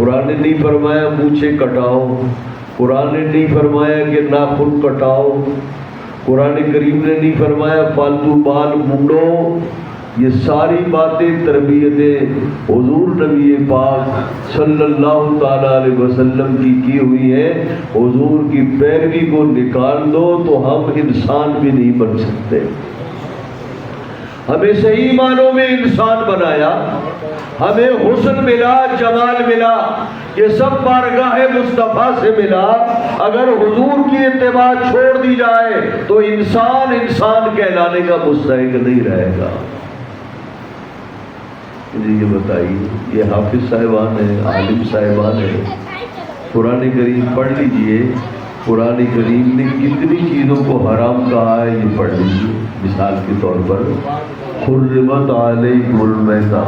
قرآن نے نہیں فرمایا مونچھیں کٹاؤ، قرآن نے نہیں فرمایا کہ ناخن کٹاؤ، قرآن کریم نے نہیں فرمایا فالتو بال مونڈو۔ یہ ساری باتیں تربیتیں حضور نبی پاک صلی اللہ تعالی علیہ وسلم کی ہوئی ہیں۔ حضور کی پیروی کو نکال دو تو ہم انسان بھی نہیں بن سکتے۔ ہمیں صحیح معنوں میں انسان بنایا، ہمیں حسن ملا، جمال ملا، یہ سب بارگاہ مصطفیٰ سے ملا۔ اگر حضور کی اتباع چھوڑ دی جائے تو انسان کہلانے کا مستحق نہیں رہے گا۔ جی یہ بتائیے، یہ حافظ صاحبان ہیں، عالم صاحبان ہیں، قرآن کریم پڑھ لیجئے، قرآن کریم نے کتنی چیزوں کو حرام کہا ہے یہ پڑھ لیجئے۔ مثال کے طور پر حرمت علیکم المیتہ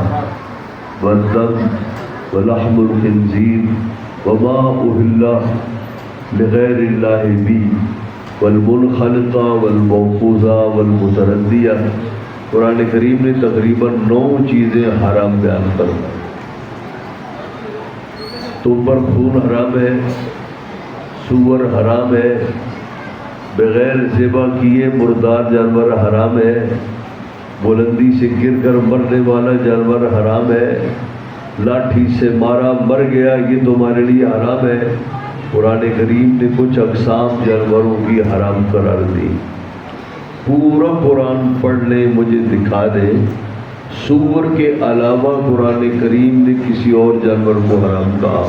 والدم ولحم الخنزیر وما اہل لغیر اللہ بہ والمنخنقہ والموقوذہ والمتردیہ۔ قرآن کریم نے تقریباً 9 چیزیں حرام بیان فرمائی۔ تم پر خون حرام ہے، سور حرام ہے، بغیر ذبح کیے مردار جانور حرام ہے، بلندی سے گر کر مرنے والا جانور حرام ہے، لاٹھی سے مارا مر گیا یہ تمہارے لیے حرام ہے۔ قرآن کریم نے کچھ اقسام جانوروں کی حرام قرار دی۔ پورا قرآن پڑھ لیں، مجھے دکھا دیں سور کے علاوہ قرآن کریم نے کسی اور جانور کو حرام کہا۔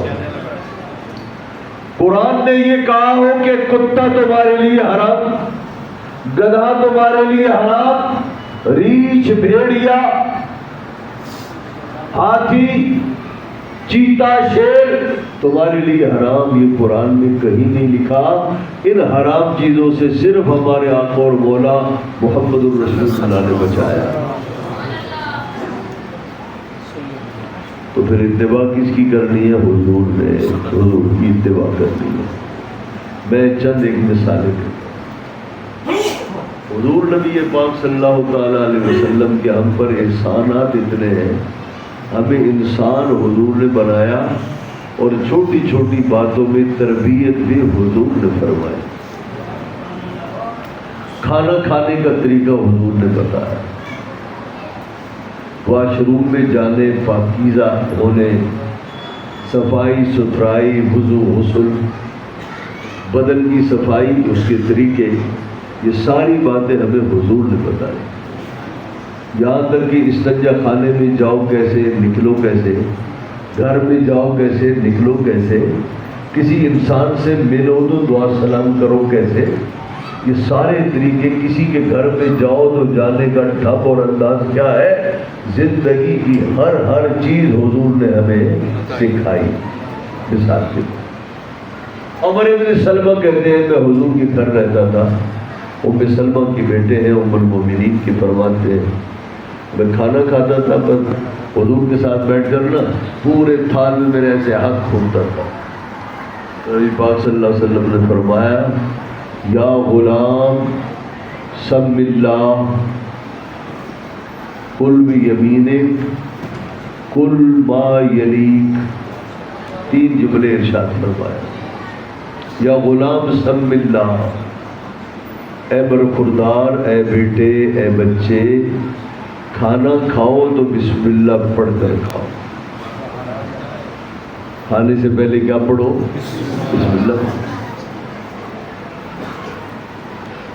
قرآن نے یہ کہا ہو کہ کتا تمہارے لیے حرام، گدھا تمہارے لیے حرام، ریچھ، بھیڑیا، ہاتھی، چیتا، شیر تمہارے لیے حرام، یہ قرآن میں کہیں نہیں لکھا۔ ان حرام چیزوں سے صرف ہمارے آقا اور مولا محمد الرسول اللہ نے بچایا۔ تو پھر اتباع کس کی کرنی ہے؟ حضور نے، حضور کی اتباع کرنی ہے۔ میں چند ایک مثالیں دوں۔ حضور نبی پاک صلی اللہ تعالی علیہ وسلم کے ہم پر احسانات اتنے ہیں، ہمیں انسان حضور نے بنایا اور چھوٹی چھوٹی باتوں میں تربیت بھی حضور نے فرمائی۔ کھانا کھانے کا طریقہ حضور نے بتایا، واش روم میں جانے، پاکیزہ ہونے، صفائی ستھرائی، وضو، غسل، بدن کی صفائی، اس کے طریقے، یہ ساری باتیں ہمیں حضور نے بتائی۔ یہاں تک کہ استنجا خانے میں جاؤ کیسے، نکلو کیسے، گھر میں جاؤ کیسے، نکلو کیسے، کسی انسان سے ملو تو دعا سلام کرو کیسے، یہ سارے طریقے، کسی کے گھر میں جاؤ تو جانے کا ڈھب اور انداز کیا ہے، زندگی کی ہر چیز حضور نے ہمیں سکھائی۔ مثال کے عمر بن سلمہ کہتے ہیں میں حضور کے گھر رہتا تھا، ام سلمہ کے بیٹے ہیں، ام المومنین کے فرماتے ہیں میں کھانا کھاتا تھا پر حضور کے ساتھ بیٹھ کر نا پورے تھال میں میرے ایسے ہاتھ کھولتا تھا۔ نبی پاک صلی اللہ علیہ وسلم نے فرمایا یا غلام سم اللہ کل بیمینک کل ما یلیک، 3 جملے ارشاد فرمایا۔ یا غلام سم اللہ، اے برخوردار، اے بیٹے، اے بچے، کھانا کھاؤ تو بسم اللہ پڑھ کر کھاؤ۔ کھانے سے پہلے کیا پڑھو؟ بسم اللہ۔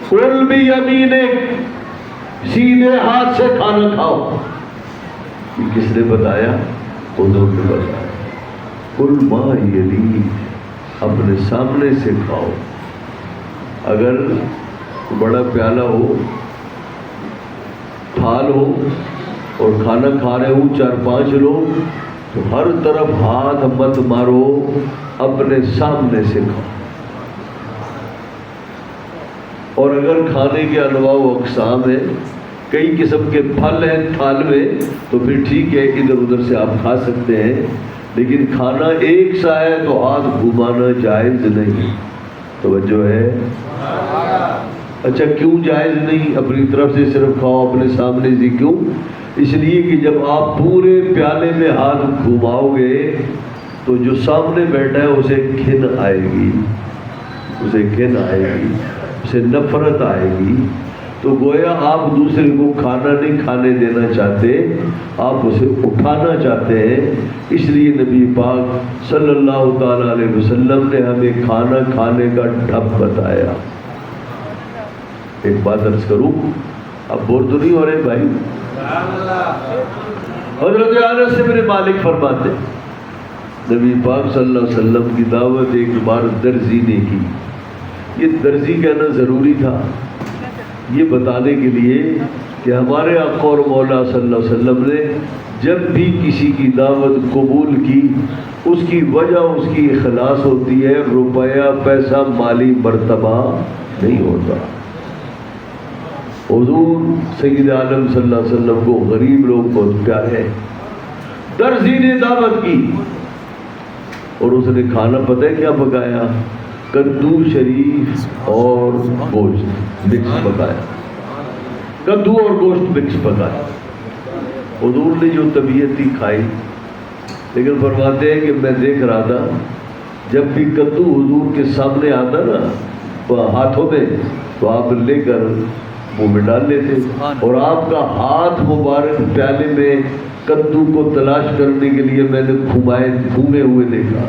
کل بیمینک، سیدھے ہاتھ سے کھانا کھاؤ۔ یہ کس نے بتایا؟ حضور نے بتایا۔ کل ما یلیک، اپنے سامنے سے کھاؤ۔ اگر بڑا پیالہ ہو، تھال ہو اور کھانا کھا رہے ہو 4-5 لوگ تو ہر طرف ہاتھ مت مارو، اپنے سامنے سے کھاؤ۔ اور اگر کھانے کے انواع و اقسام ہیں، کئی قسم کے پھل ہیں تھال میں تو پھر ٹھیک ہے، ادھر ادھر سے آپ کھا سکتے ہیں، لیکن کھانا ایک سا ہے تو ہاتھ گھمانا جائز نہیں۔ توجہ ہے؟ اچھا کیوں جائز نہیں؟ اپنی طرف سے صرف کھاؤ، اپنے سامنے سے کیوں؟ اس لیے کہ جب آپ پورے پیالے میں ہاتھ گھماؤ گے تو جو سامنے بیٹھا ہے اسے گھن آئے گی، اسے گھن آئے گی، اسے نفرت آئے گی۔ تو گویا آپ دوسرے کو کھانا نہیں کھانے دینا چاہتے، آپ اسے اٹھانا چاہتے ہیں۔ اس لیے نبی پاک صلی اللہ تعالی علیہ وسلم نے ہمیں کھانا کھانے کا ڈھب بتایا۔ ایک بات عرض کروں، اب بور تو نہیں ہو رہے بھائی؟ حضرت انس بن مالک فرماتے نبی پاک صلی اللہ علیہ وسلم کی دعوت ایک بار درزی نے کی۔ یہ درزی کہنا ضروری تھا یہ بتانے کے لیے کہ ہمارے آقا اور مولا صلی اللہ علیہ وسلم نے جب بھی کسی کی دعوت قبول کی اس کی وجہ اس کی اخلاص ہوتی ہے، روپیہ پیسہ مالی مرتبہ نہیں ہوتا۔ حضور سید عالم صلی اللہ علیہ وسلم کو غریب لوگ بہت پیارے ہیں۔ درزی نے دعوت کی اور اس نے کھانا پتہ ہے کیا پکایا؟ کدو شریف اور گوشت مکس پکایا، کدو اور گوشت مکس پکایا۔ حضور نے جو طبیعت تھی کھائی، لیکن فرماتے ہیں کہ میں دیکھ رہا تھا جب بھی کدو حضور کے سامنے آتا نا ہاتھوں میں تو آپ لے کر منہ میں ڈال لیتے، اور آپ کا ہاتھ مبارک پیالے میں کدو کو تلاش کرنے کے لیے میں نے گھومے ہوئے دیکھا۔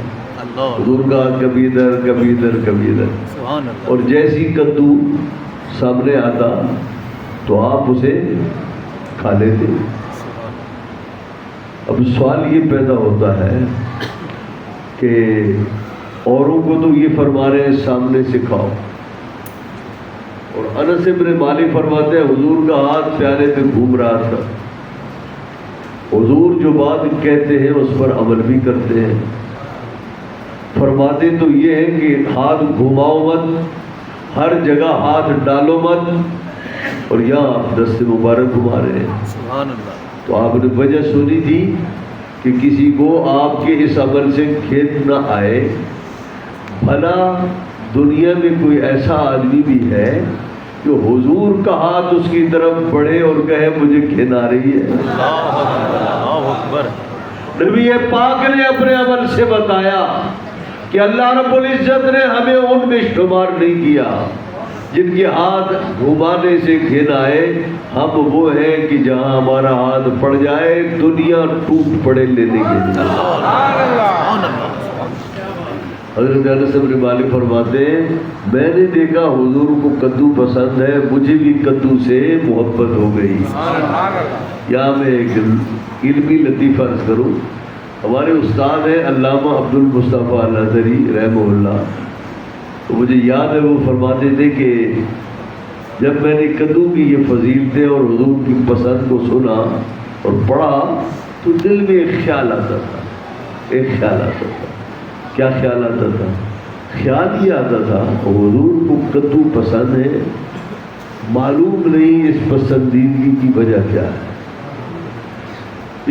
حضور کا کبھی ادھر کبھی ادھر کبھی ادھر، اور جیسی کدو سامنے آتا تو آپ اسے کھا لیتے۔ اب سوال یہ پیدا ہوتا ہے کہ اوروں کو تو یہ فرما رہے ہیں سامنے سے کھاؤ، اور انس بن مالک فرماتے ہیں حضور کا ہاتھ پیالے پہ گھوم رہا تھا، حضور جو بات کہتے ہیں اس پر عمل بھی کرتے ہیں۔ فرماتے تو یہ ہے کہ ہاتھ گھماؤ مت، ہر جگہ ہاتھ ڈالو مت، اور یہاں آپ دست مبارک گھما رہے ہیں۔ سبحان اللہ۔ تو آپ نے وجہ سنی تھی کہ کسی کو آپ کے اس عمل سے کھیت نہ آئے۔ بھلا دنیا میں کوئی ایسا آدمی بھی ہے جو حضور کا ہاتھ اس کی طرف بڑھے اور کہے مجھے گھن آ رہی ہے؟ اللہ اکبر۔ نبی پاک نے اپنے عمل سے بتایا کہ اللہ رب العزت نے ہمیں ان میں شمار نہیں کیا جن کے ہاتھ گھمانے سے گھن آئے۔ ہم وہ ہیں کہ جہاں ہمارا ہاتھ پڑ جائے دنیا ٹوٹ پڑے لینے کے لیے۔ حضرت انس بن مالک فرماتے ہیں میں نے دیکھا حضور کو کدو پسند ہے، مجھے بھی کدو سے محبت ہو گئی۔ یہاں میں ایک علمی لطیفہ عرض کروں، ہمارے استاد ہیں علامہ عبد المصطفیٰ الازہری رحمہ اللہ، تو مجھے یاد ہے وہ فرماتے تھے کہ جب میں نے کدو کی یہ فضیلتیں اور حضور کی پسند کو سنا اور پڑھا تو دل میں ایک خیال آتا تھا، ایک خیال آتا تھا۔ کیا خیال آتا تھا؟ خیال یہ آتا تھا حضور کو کدو پسند ہے، معلوم نہیں اس پسندیدگی کی وجہ کیا ہے۔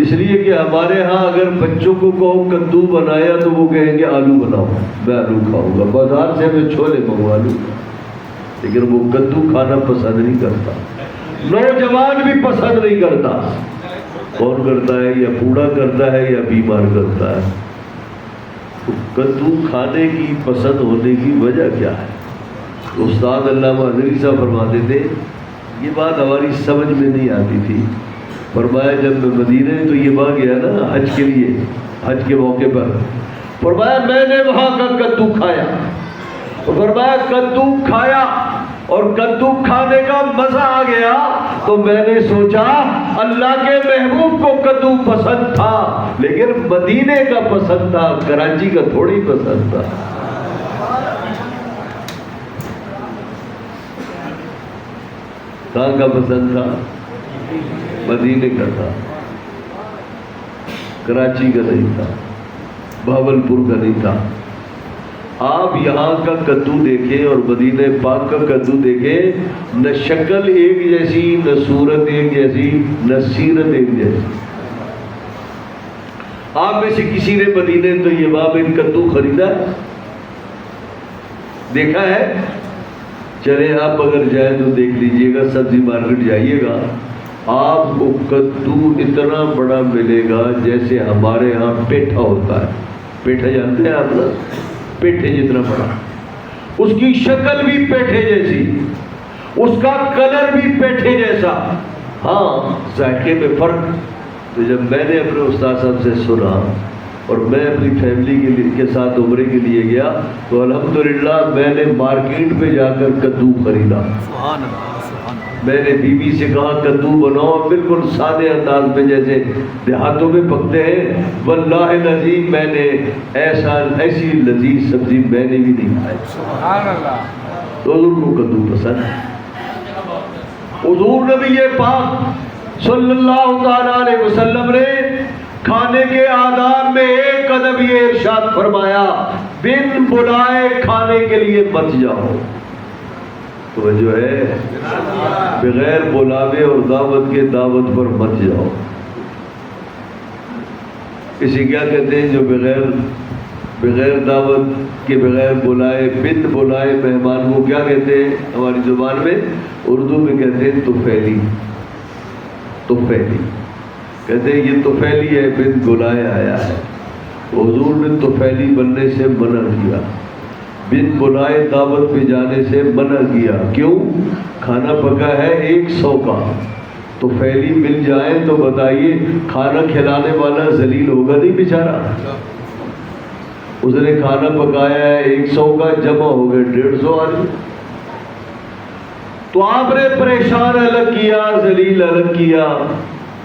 اس لیے کہ ہمارے ہاں اگر بچوں کو کہو کدو بنایا تو وہ کہیں گے آلو بناؤ، میں آلو کھاؤں گا، بازار سے میں چھولے منگوا لوں گا، لیکن وہ کدو کھانا پسند نہیں کرتا۔ نوجوان بھی پسند نہیں کرتا۔ کون کرتا ہے؟ یا بوڑھا کرتا ہے یا بیمار کرتا ہے۔ کدو کھانے کی پسند ہونے کی وجہ کیا ہے؟ استاد علامہ حضری صاحب فرماتے تھے یہ بات ہماری سمجھ میں نہیں آتی تھی۔ فرمایا جب میں مدینے تو یہ بات گیا نا حج کے لیے، حج کے موقع پر، فرمایا میں نے وہاں کا کدو کھایا، فرمایا کدو کھایا اور کدو کھانے کا مزہ آ گیا تو میں نے سوچا اللہ کے محبوب کو کدو پسند تھا لیکن مدینے کا پسند تھا، کراچی کا تھوڑی پسند تھا۔ کہاں کا پسند تھا؟ مدینے کا تھا، کراچی کا نہیں تھا، بہاولپور کا نہیں تھا۔ آپ یہاں کا کدو دیکھیں اور مدینہ پاک کا کدو دیکھیں، نہ شکل ایک جیسی، نہ صورت ایک جیسی، نہ سیرت ایک جیسی۔ آپ میں سے کسی نے مدینہ طیبہ میں کدو خریدا ہے؟ دیکھا ہے؟ چلے آپ اگر جائیں تو دیکھ لیجئے گا، سبزی مارکیٹ جائیے گا، آپ کو کدو اتنا بڑا ملے گا جیسے ہمارے ہاں پیٹھا ہوتا ہے، پیٹھا جانتے ہیں آپ لوگ؟ پیٹھے جتنا بڑا، اس کی شکل بھی پیٹھے جیسی، اس کا کلر بھی پیٹھے جیسا، ہاں ذائقے میں فرق۔ تو جب میں نے اپنے استاد صاحب سے سنا اور میں اپنی فیملی کے ساتھ عمرے کے لیے گیا تو الحمدللہ میں نے مارکیٹ میں جا کر کدو خریدا۔ میں نے بیوی سے کہا کدو بناؤ بالکل سادے انداز میں جیسے دیہاتوں میں پکتے ہیں۔ واللہ العظیم میں نے ایسی لذیذ سبزی میں نے بھی نہیں کھائی۔ سبحان اللہ۔ تو حضور کو کدو پسند ہے۔ حضور نبی پاک صلی اللہ تعالیٰ علیہ وسلم نے کھانے کے آداب میں ایک ادب یہ ارشاد فرمایا، بن بلائے کھانے کے لیے مت جاؤ۔ تو جو ہے بغیر بلاوے اور دعوت کے دعوت پر مت جاؤ۔ اسے کیا کہتے ہیں جو بغیر دعوت کے بغیر بلائے بن بلائے مہمان کو کیا کہتے ہیں ہماری زبان میں؟ اردو میں کہتے ہیں طفیلی۔ طفیلی کہتے ہیں یہ طفیلی ہے، بن بلائے آیا ہے۔ حضور نے طفیلی بننے سے منع کیا، بن بلائے دعوت پہ جانے سے منع کیا۔ کیوں؟ کھانا پکا ہے 100 کا، طفیلی مل جائے تو بتائیے کھانا کھلانے والا ذلیل ہوگا نہیں بیچارہ؟ اس نے کھانا پکایا ہے 100 کا، جمع ہو گئے 150 آدمی، تو آپ نے پریشان الگ کیا، ذلیل الگ کیا،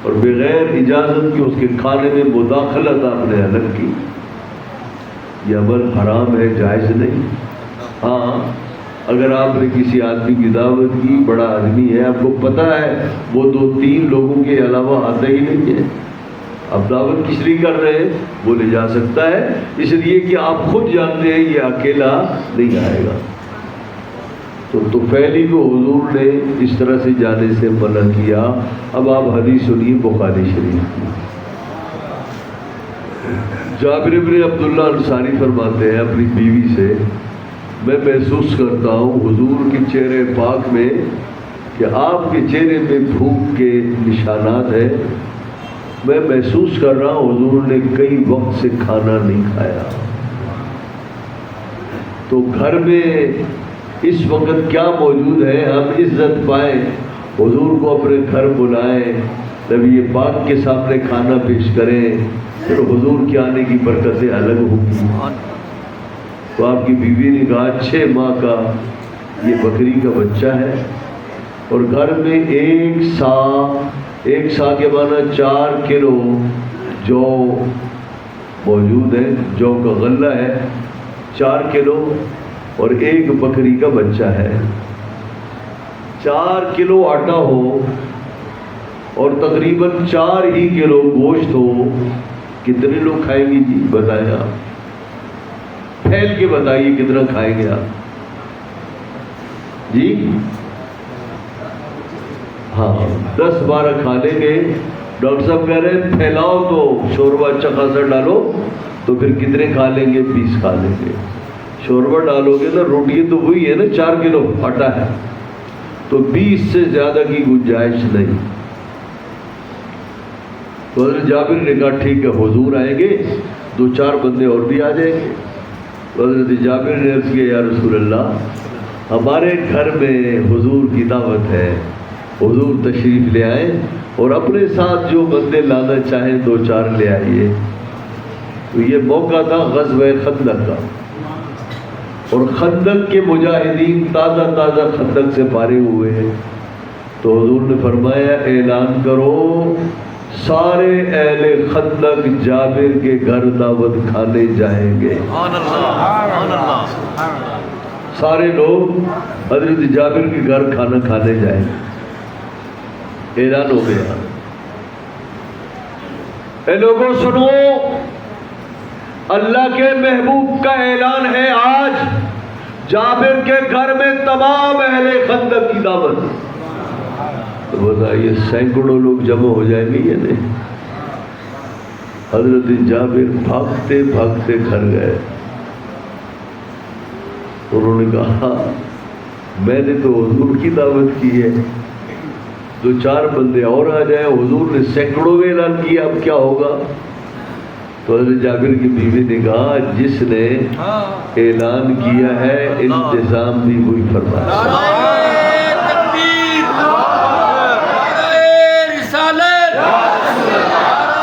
اور بغیر اجازت کے اس کے کھانے میں مداخلت آپ نے الگ کی۔ یہ عمل حرام ہے، جائز نہیں۔ ہاں اگر آپ نے کسی آدمی کی دعوت کی، بڑا آدمی ہے، آپ کو پتہ ہے وہ 2-3 لوگوں کے علاوہ آتا ہی نہیں ہے، اب دعوت کس لیے کر رہے ہیں؟ وہ لے جا سکتا ہے، اس لیے کہ آپ خود جانتے ہیں یہ اکیلا نہیں آئے گا۔ تو طفیلی کو حضور نے اس طرح سے جانے سے منع کیا۔ اب آپ حدیث سنیے بخاری شریف کی۔ جابر بن عبداللہ انصاری فرماتے ہیں اپنی بیوی سے، میں محسوس کرتا ہوں حضور کے چہرے پاک میں کہ آپ کے چہرے میں بھوک کے نشانات ہیں، میں محسوس کر رہا ہوں حضور نے کئی وقت سے کھانا نہیں کھایا۔ تو گھر میں اس وقت کیا موجود ہے؟ ہم عزت پائیں، حضور کو اپنے گھر بلائیں، نبی پاک کے سامنے کھانا پیش کریں، پھر حضور کے آنے کی برکتیں الگ ہوگی۔ تو آپ کی بیوی نے کہا 6 ماہ کا یہ بکری کا بچہ ہے، اور گھر میں 1 سا کے معنی 4 کلو جو موجود ہے، جو کا غلہ ہے 4 کلو، اور 1 بکری کا بچہ ہے۔ 4 کلو آٹا ہو اور تقریباً 4 ہی کلو گوشت ہو، کتنے لوگ کھائیں گے جی؟ بتائیں آپ، پھیل کے بتائیے کتنا کھائیں گے آپ جی؟ ہاں 10-12 کھا لیں گے۔ ڈاکٹر صاحب کہہ رہے ہیں پھیلاؤ تو شوربہ اچھا خاصا ڈالو، تو پھر کتنے کھا لیں گے؟ 20 کھا لیں گے۔ شوربہ ڈالو گے نا، روٹی تو وہی ہے نا، 4 کلو آٹا ہے، تو 20 سے زیادہ کی گنجائش نہیں۔ تو حضرت جابر نے کہا ٹھیک ہے حضور آئیں گے، 2-4 بندے اور بھی آ جائیں گے۔ تو حضرت جابر نے عرض کیا یا رسول اللہ ہمارے گھر میں حضور کی دعوت ہے، حضور تشریف لے آئیں، اور اپنے ساتھ جو بندے لانا چاہیں 2-4 لے آئیے۔ تو یہ موقع تھا غزوہ خندق کا، اور خندق کے مجاہدین تازہ خندق سے فارغ ہوئے ہیں۔ تو حضور نے فرمایا اعلان کرو سارے اہل خندق جابر کے گھر دعوت کھانے جائیں گے۔ سارے لوگ حضرت جابر کے گھر کھانا کھانے جائیں گے۔ اعلان ہو گیا، اے لوگوں سنو، اللہ کے محبوب کا اعلان ہے آج جابر کے گھر میں تمام اہل خندق کی دعوت۔ تو بتائیے سینکڑوں لوگ جمع ہو جائیں گے یا نہیں؟ حضرت جابر بھاگتے بھاگتے گھر گئے، انہوں نے کہا میں نے تو حضور کی دعوت کی ہے، 2-4 بندے اور آ جائیں، حضور نے سینکڑوں میں اعلان کیا، اب کیا ہوگا؟ تو حضرت جابر کی بیوی نے کہا جس نے اعلان کیا ہے انتظام بھی وہی فرمایا. تکبیر، نعرہ رسالت، نعرہ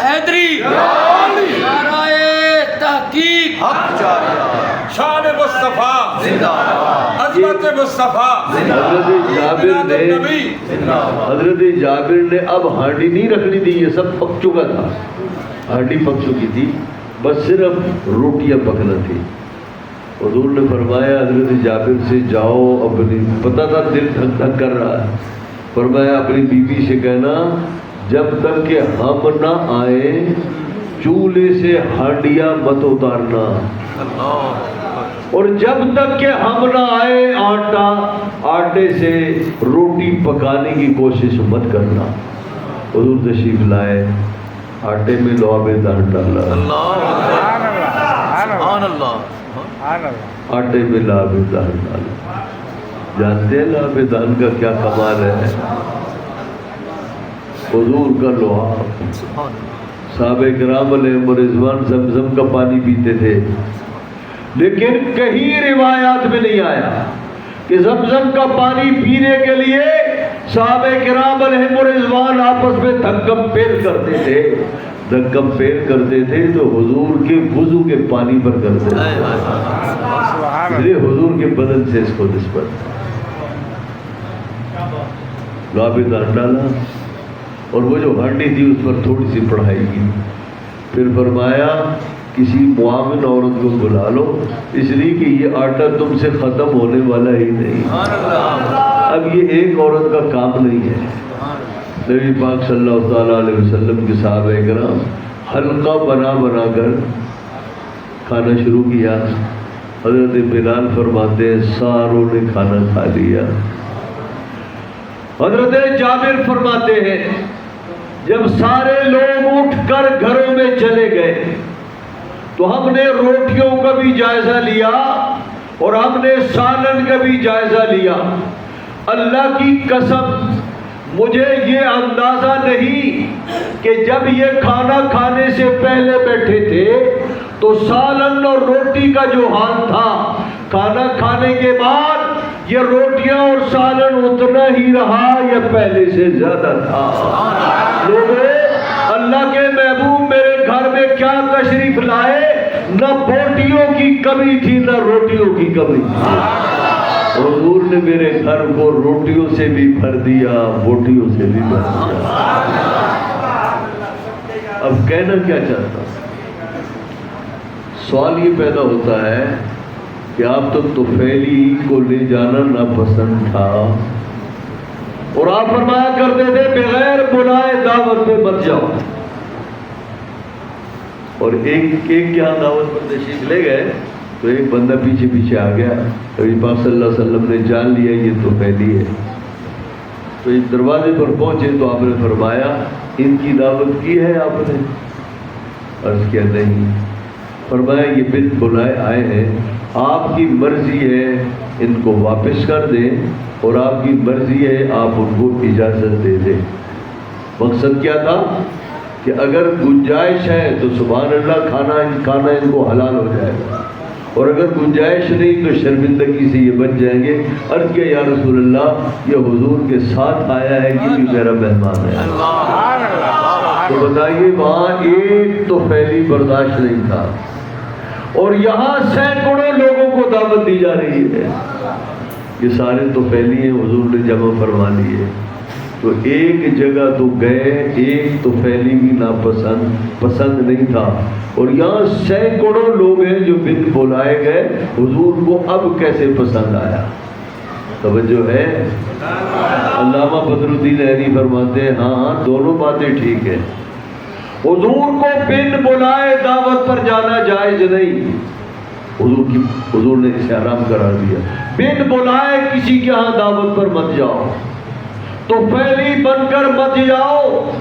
حیدری، نعرہ تحقیق، شان مصطفیٰ زندہ باد، عظمت مصطفیٰ حضرت جابر نے اب ہانڈی نہیں رکھنی تھی، یہ سب پک چکا تھا، ہانڈی پک چکی تھی، بس صرف روٹیاں پکنا تھی. حضور نے فرمایا حضرت جابر سے جاؤ اپنی، پتہ تھا دل دھک دھک کر رہا ہے، فرمایا اپنی بیوی سے کہنا جب تک کہ ہم نہ آئے چولہے سے ہانڈیاں مت اتارنا، اور جب تک کہ ہم نہ آئے آٹے سے روٹی پکانے کی کوشش مت کرنا. حضور تشریف لائے، آٹے میں لعاب دان ڈالا، آٹے میں لعاب دان ڈالا. جانتے ہیں لعاب دان کا کیا کمال ہے؟ حضور کا لعاب. صحابہ کرام علیہ رضوان زمزم کا پانی پیتے تھے، لیکن کہیں روایات میں نہیں آیا کہ زمزم کا پانی پینے کے لیے صحابہ کرام علیہ رضوان آپس میں دھکم پیر کرتے تھے. دھکم پیر کرتے تھے تو حضور کے وضو کے پانی پر کرتے تھے، اس لیے حضور کے بدن سے اس کو نسبت. لعاب دان ڈالا اور وہ جو ہانڈی تھی اس پر تھوڑی سی پڑھائی کی. پھر فرمایا کسی معاون عورت کو بلا لو، اس لیے کہ یہ آٹا تم سے ختم ہونے والا ہی نہیں. اب یہ ایک عورت کا کام نہیں ہے. نبی پاک صلی اللہ تعالیٰ علیہ وسلم کے صحابہ کرام حلقہ بنا بنا کر کھانا شروع کیا. حضرت بلال فرماتے ہیں ساروں نے کھانا کھا لیا. حضرت جابر فرماتے ہیں جب سارے لوگ اٹھ کر گھروں میں چلے گئے تو ہم نے روٹیوں کا بھی جائزہ لیا اور ہم نے سالن کا بھی جائزہ لیا. اللہ کی قسم مجھے یہ اندازہ نہیں کہ جب یہ کھانا کھانے سے پہلے بیٹھے تھے تو سالن اور روٹی کا جو حال تھا، کھانا کھانے کے بعد یہ روٹیاں اور سالن اتنا ہی رہا یا پہلے سے زیادہ تھا. لوگوں، اللہ کے محبوب میرے گھر میں کیا تشریف لائے، نہ بوٹیوں کی کمی تھی نہ روٹیوں کی کمی تھی. حضور نے میرے گھر کو روٹیوں سے بھی بھر دیا، بوٹیوں سے بھی بھر دیا. اب کہنا کیا چاہتا ہوں، سوال یہ پیدا ہوتا ہے کہ آپ تو طفیلی کو لے جانا ناپسند تھا اور آپ فرمایا کرتے تھے بغیر بلائے دعوت پہ مت جاؤ. اور ایک یہاں دعوت پر تشریف لے گئے تو ایک بندہ پیچھے پیچھے آ گیا. نبی پاک صلی اللہ علیہ وسلم نے جان لیا یہ طفیلی ہے. تو ایک دروازے پر پہنچے تو آپ نے فرمایا ان کی دعوت کی ہے آپ نے؟ عرض کیا نہیں. فرمایا یہ بن بلائے آئے ہیں، آپ کی مرضی ہے ان کو واپس کر دیں اور آپ کی مرضی ہے آپ ان کو اجازت دے دیں. مقصد کیا تھا کہ اگر گنجائش ہے تو سبحان اللہ کھانا ان کو حلال ہو جائے گا، اور اگر گنجائش نہیں تو شرمندگی سے یہ بچ جائیں گے. عرض کیا یا رسول اللہ یہ حضور کے ساتھ آیا ہے، یہ بھی میرا مہمان ہے. تو بتائیے وہاں ایک تو پہلی برداشت نہیں تھا اور یہاں سینکڑوں لوگوں کو دعوت دی جا رہی ہے. یہ سارے تو پہلی ہیں، حضور نے جمع فرما لیے. تو ایک جگہ تو گئے، ایک تو پھیلی بھی پسند نہیں تھا، اور یہاں سینکڑوں لوگ ہیں جو بن بلائے گئے. حضور کو اب کیسے پسند آیا؟ توجہ ہے. علامہ بدر الدین عینی فرماتے ہیں ہاں دونوں باتیں ٹھیک ہیں. حضور کو بن بلائے دعوت پر جانا جائز نہیں، حضور نے اسے حرام قرار دیا. بن بلائے کسی کے ہاں دعوت پر مت جاؤ، تو پہلی بن کر مت جاؤ.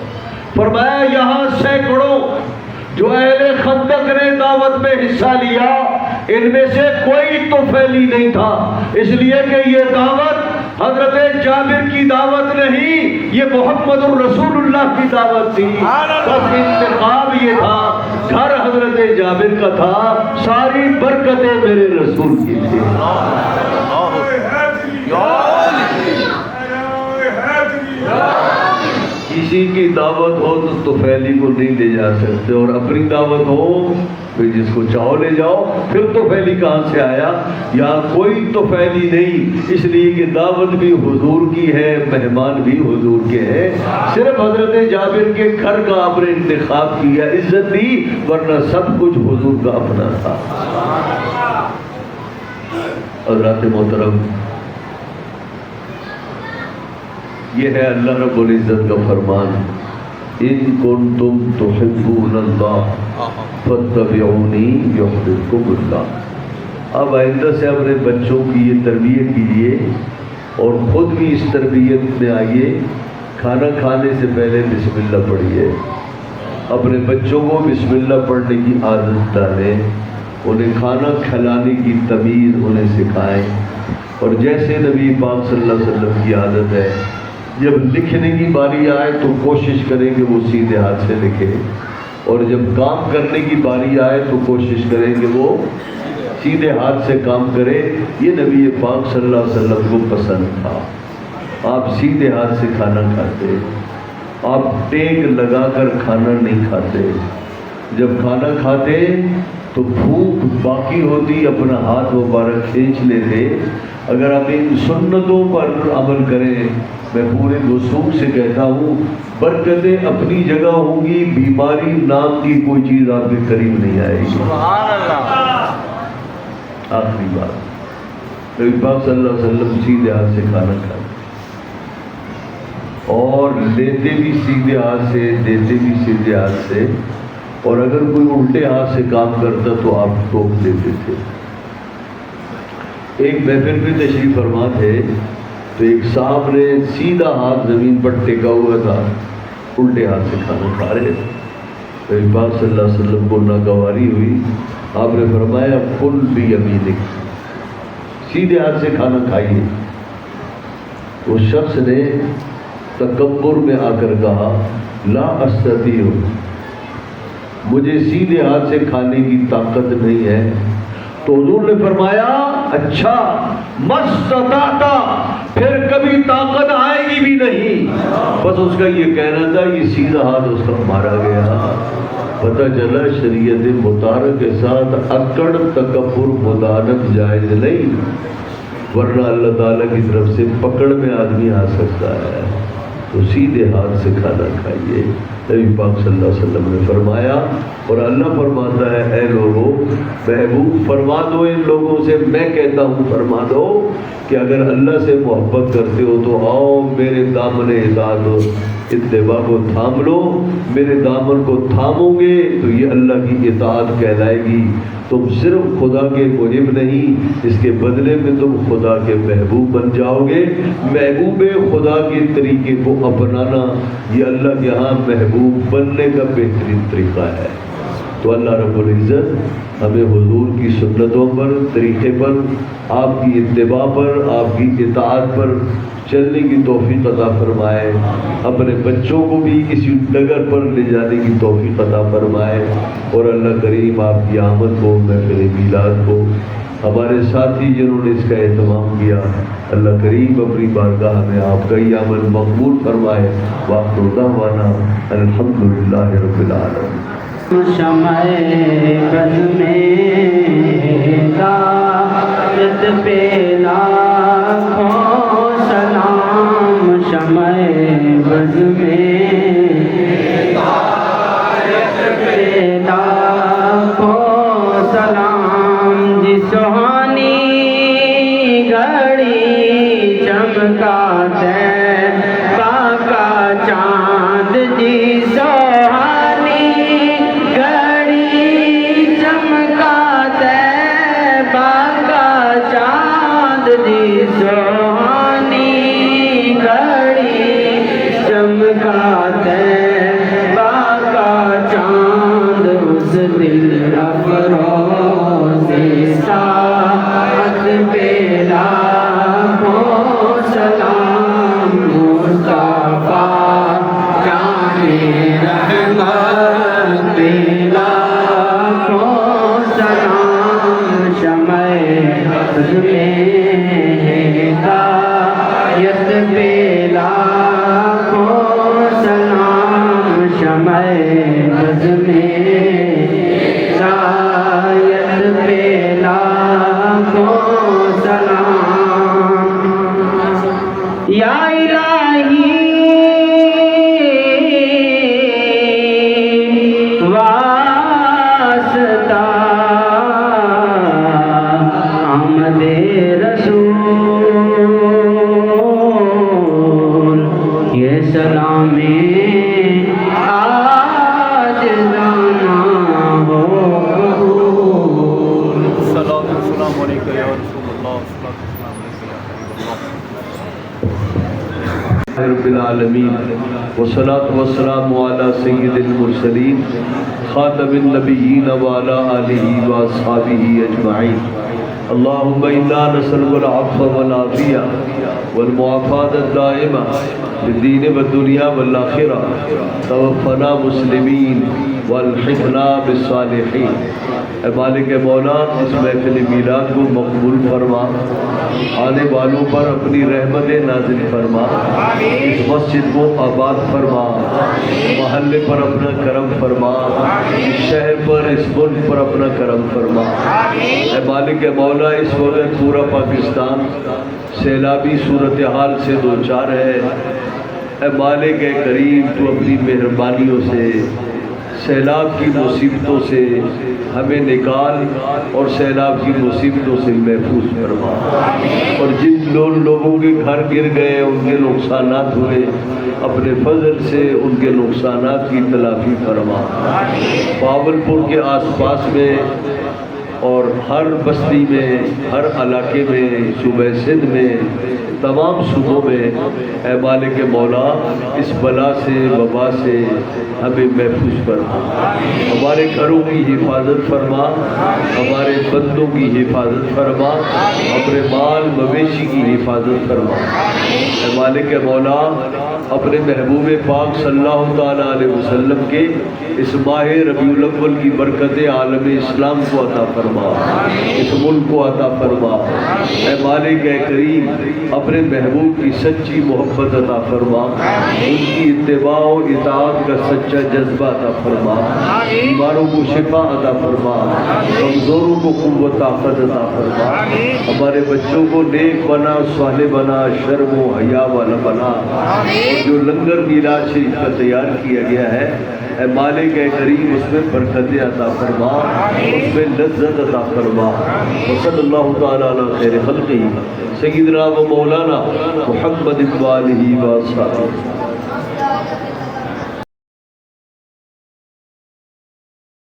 فرمایا یہاں سینکڑوں جو اہل خندق نے دعوت میں حصہ لیا ان میں سے کوئی تو پھیلی نہیں تھا، اس لیے کہ یہ دعوت حضرت جابر کی دعوت نہیں، یہ محمد الرسول اللہ کی دعوت تھی. بس انتخاب یہ تھا، گھر حضرت جابر کا تھا، ساری برکتیں میرے رسول کی تھی. کسی کی دعوت ہو تو طفیلی کو نہیں لے جا سکتے، اور اپنی دعوت ہو پھر جس کو چاہو لے جاؤ. پھر طفیلی کہاں سے آیا؟ یہاں کوئی طفیلی نہیں، اس لیے کہ دعوت بھی حضور کی ہے، مہمان بھی حضور کے ہیں. صرف حضرت جابر کے گھر کا آپ نے انتخاب کیا، عزت دی، ورنہ سب کچھ حضور کا اپنا تھا. حضرات محترم، یہ ہے اللہ رب العزت کا فرمان، ان کنتم تحبون اللہ فاتبعونی یحببکم اللہ. اب آئندہ سے اپنے بچوں کی یہ تربیت کیجیے اور خود بھی اس تربیت میں آئیے. کھانا کھانے سے پہلے بسم اللہ پڑھیے، اپنے بچوں کو بسم اللہ پڑھنے کی عادت ڈالیں، انہیں کھانا کھلانے کی تمیز انہیں سکھائیں. اور جیسے نبی پاک صلی اللہ علیہ وسلم کی عادت ہے، جب لکھنے کی باری آئے تو کوشش کریں کہ وہ سیدھے ہاتھ سے لکھے، اور جب کام کرنے کی باری آئے تو کوشش کریں کہ وہ سیدھے ہاتھ سے کام کرے. یہ نبی پاک صلی اللہ علیہ وسلم کو پسند تھا. آپ سیدھے ہاتھ سے کھانا کھاتے، آپ ٹیک لگا کر کھانا نہیں کھاتے. جب کھانا کھاتے تو بھوک باقی ہوتی اپنا ہاتھ مبارک کھینچ لیتے. اگر آپ ان سنتوں پر عمل کریں، میں پورے وثوق سے کہتا ہوں، برکتیں اپنی جگہ ہوں گی، بیماری نام کی کوئی چیز آپ کے قریب نہیں آئے گی. سبحان اللہ. آخری بات، نبی پاک صلی اللہ علیہ وسلم سیدھے ہاتھ سے کھانا کھاتے اور لیتے بھی سیدھے ہاتھ سے، دیتے بھی سیدھے ہاتھ سے. اور اگر کوئی الٹے ہاتھ سے کام کرتا تو آپ ٹوک دیتے تھے. ایک محفل میں تشریف فرما تھے تو ایک صاحب نے سیدھا ہاتھ زمین پر ٹیکا ہوا تھا، الٹے ہاتھ سے کھانا کھا رہے تھے. نبی پاک صلی اللہ علیہ وسلم کو ناگواری ہوئی. آپ نے فرمایا کل بیمینک، سیدھے ہاتھ سے کھانا کھائیے. اس شخص نے تکبر میں آ کر کہا لا استطیع، مجھے سیدھے ہاتھ سے کھانے کی طاقت نہیں ہے. تو حضور نے فرمایا اچھا مستطاعت، پھر کبھی طاقت آئے گی بھی نہیں. بس اس کا یہ کہنا تھا، یہ سیدھا ہاتھ اس کا مارا گیا. پتہ چلا شریعت مطالعہ کے ساتھ اکڑ تکبر مدانت جائز نہیں، ورنہ اللہ تعالیٰ کی طرف سے پکڑ میں آدمی آ سکتا ہے. تو سیدھے ہاتھ سے کھانا کھائیے. نبی پاک صلی اللہ علیہ وسلم نے فرمایا، اور اللہ فرماتا ہے اے لوگوں، محبوب فرما دو ان لوگوں سے، میں کہتا ہوں فرما دو کہ اگر اللہ سے محبت کرتے ہو تو آؤ میرے دامن اطاعت اتباع کو تھام لو. میرے دامن کو تھامو گے تو یہ اللہ کی اطاعت کہلائے گی. تم صرف خدا کے محب نہیں، اس کے بدلے میں تم خدا کے محبوب بن جاؤ گے. محبوب خدا کے طریقے کو اپنانا یہ اللہ کے یہاں محبوب بننے کا بہترین طریقہ ہے. تو اللہ رب العزت ہمیں حضور کی سنتوں پر، طریقے پر، آپ کی اتباع پر، آپ کی اطاعت پر چلنے کی توفیق عطا فرمائے. اپنے بچوں کو بھی اسی ڈگر پر لے جانے کی توفیق عطا فرمائے. اور اللہ کریم آپ کی آمد کو، محفل میلاد کو، ہمارے ساتھی جنہوں نے اس کا اہتمام کیا، اللہ کریم اپنی بارگاہ میں آپ کا یہ عمل مقبول فرمائے. وآخر دعوانا الحمدللہ رب العالمین. شمع بز میں ہدایت پہ لاکھوں سلام. شمع بز میں ہدایت پہ لاکھوں سلام. جی سہانی گھڑی چمکا طیبہ کا چاند. جی سہانی گھڑی چمکا ہدایت پہ لاکھوں سلام یا الہی واسطہ آمد رسول یہ سلام آج جانا ہو قبول السلام علیکم یا رسول اللہ السلام رب العالمین والصلاة والسلام علی سید المرسلین خاتم النبیین وعلی آلہ واصحابہ اجمعین اللہم انا نسألک العفو والعافیہ والمعافاة الدائمہ فی الدین والدنیا والآخرہ توفنا مسلمین والحقنا بالصالحین۔ اے مالک مولا اس محفل میلاد کو مقبول فرما، آنے والوں پر اپنی رحمت نازل فرما، اس مسجد کو آباد فرما، محلے پر اپنا کرم فرما، اس شہر پر اس ملک پر اپنا کرم فرما۔ اے مالک مولا اس وقت پورا پاکستان سیلابی صورتحال سے دوچار ہے، اے مالک کریم تو اپنی مہربانیوں سے سیلاب کی مصیبتوں سے ہمیں نکال اور سیلاب کی مصیبتوں سے محفوظ فرما، اور جن لوگوں کے گھر گر گئے ان کے نقصانات ہوئے اپنے فضل سے ان کے نقصانات کی تلافی فرما۔ بہاولپور کے آس پاس میں اور ہر بستی میں، ہر علاقے میں، صوبہ سندھ میں، تمام صوبوں میں اے مالک مولا اس بلا سے وبا سے ہمیں محفوظ فرما، ہمارے گھروں کی حفاظت فرما، ہمارے بندوں کی حفاظت فرما، اپنے مال مویشی کی حفاظت فرما۔ اے مالک مولا اپنے محبوب پاک صلی اللہ تعالیٰ علیہ وسلم کے اس ماہ ربیع الاول کی برکت عالم اسلام کو عطا فرما، اس ملک کو عطا فرما۔ اے مالک کریم اپنے محبوب کی سچی محبت عطا فرما، ان کی اتباع و اطاعت کا سچا جذبہ عطا فرما، بیماروں کو شفا عطا فرما، کمزوروں کو قوت طاقت عطا فرما، ہمارے بچوں کو نیک بنا، صالح بنا، شرم و حیا والا بنا، اور جو لنگر میلاد شریف کا تیار کیا گیا ہے اے مالک کریم اس میں برکت عطا فرما، اس میں لذت عطا فرما۔ وصلی اللہ تعالیٰ علی خیر خلقہ سیدنا و مولانا محمد و آلہ و صحبہ۔